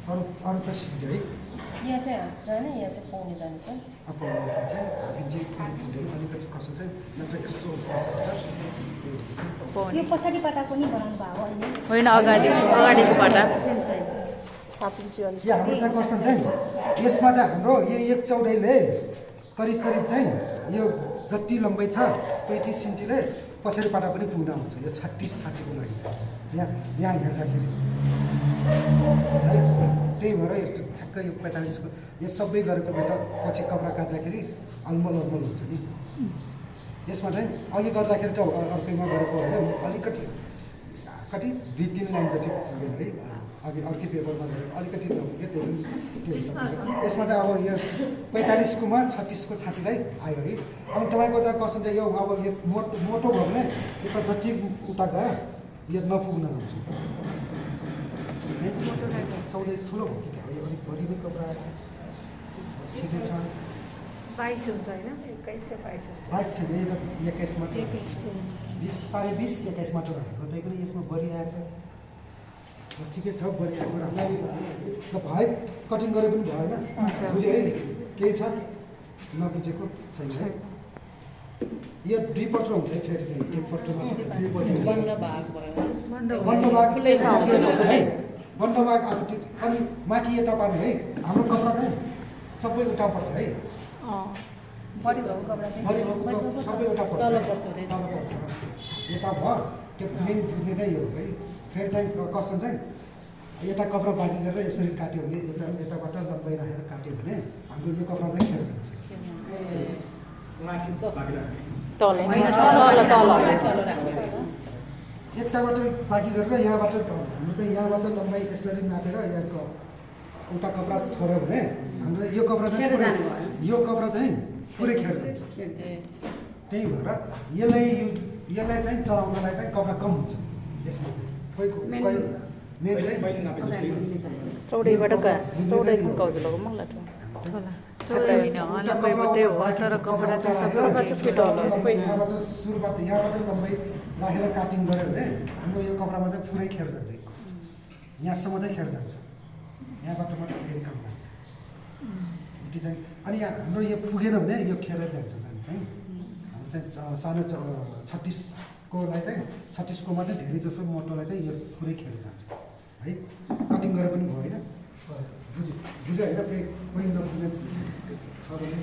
अरू त सिन्छ है यहाँ चाहिँ हाफ जाने यहाँ चाहिँ पाउने जाने छ अब चाहिँ बिजी अलिकति कसो चाहिँ नत्र यसो यो पछाडि पाटाको नि बनाउनु भएको अहिले होइन अगाडिको पाटा यहाँ हाम्रो चाहिँ कस्तो चाहिँ यसमा चाहिँ हाम्रो यो एक चौडाइले करिब चाहिँ यो जति लम्बाइ छ 35 इन्चीले पछाडि पाटा पनि पुग्न आउँछ यो 36 छातीको लागि यहाँ हेर्दाखेरि है त्यही भएर यस्तो ठ्याक्कै यो 45 को यो सबै गरेको बेटा पछि कपडा काट्दाखेरि अलमल हुन्छ नि यसमा चाहिँ अघि गर्दाखेरि त अर्कैमा गरेको होइन अलिकति कति 2-3 लाइन जति पुगेन है अघि अर्कै पेपरमा गरेको अलिकति नपुग्यो त्यो हिसाबले यसमा चाहिँ अब यो 45 कोमा 36 को छातीलाई आयो है अब तपाईँको चाहिँ कस्तो चाहिँ यो अब यस मोटो भयो भने यो त जति उता गयो यो नपुग्न आउँछ चौधै ठुलो भयो कि यो अलिक बढी कपडा ठिकै छ 22 हुन्छ होइन 21 से 22 हुन्छ 22 छैन यो त 21 मात्र 20 साढे 20 21 मात्र रहेको त्यही पनि यसमा बढिरहेछ ठिकै छ बढिरहेको राम्रो भयो कटिङ गरे पनि भयो होइन बुझ्यो है केही छ नबुझेको छैन है यो दुई पत्र हुन्छ है फेरि चाहिँ एक पत्रमा दुई पत्र बन्द भाग अब अनि माथि यता पार्ने है हाम्रो कपडा चाहिँ सबै उता पर्छ है बढी भएको कपडा चाहिँ सबै उता पर्छ तल पर्छ यता भयो त्यो मेन बुझ्ने चाहिँ यो है फेरि चाहिँ कस्तो चाहिँ यता कपडा बाँकी गरेर यसरी काट्यो भने यताबाट लम्बाइ राखेर काट्यो भने हाम्रो यो कपडा चाहिँ खेर जान्छ यताबाट बाँकी गरेर यहाँबाट हाम्रो चाहिँ यहाँबाट लम्बाइ यसरी नापेर यहाँको उता कपडा छोड्यो भने हाम्रो यो कपडा चाहिँ पुरै खेर जान्छ त्यही भएर यसलाई चाहिँ चलाउनलाई चाहिँ कपडा कम हुन्छ यसमा चाहिँ मेन चाहिँ चौडैबाट चौडै कौजलोको मलाई चौडै होइन लम्बाइ मात्रै हो तर कपडा चाहिँ सबै यहाँबाट सुरुवात यहाँबाट लम्बाइ राखेर काटिङ गऱ्यो भने हाम्रो यो कपडामा चाहिँ पुरै खेर जान्छ यहाँसम्म चाहिँ खेर जान्छ यहाँबाट मात्र फेरि काम लाग्छ उटी चाहिँ अनि यहाँ हाम्रो यो पुगेन भने यो खेर जान्छ चाहिँ हाम्रो चाहिँ सानो 36 कोलाई चाहिँ 36 कोमा चाहिँ धेरै जसो मोटोलाई चाहिँ यो पुरै खेर जान्छ है कटिङ गरेर पनि भयो होइन बुझ्यो होइन फेरि कोही नबुझ्ने छ भने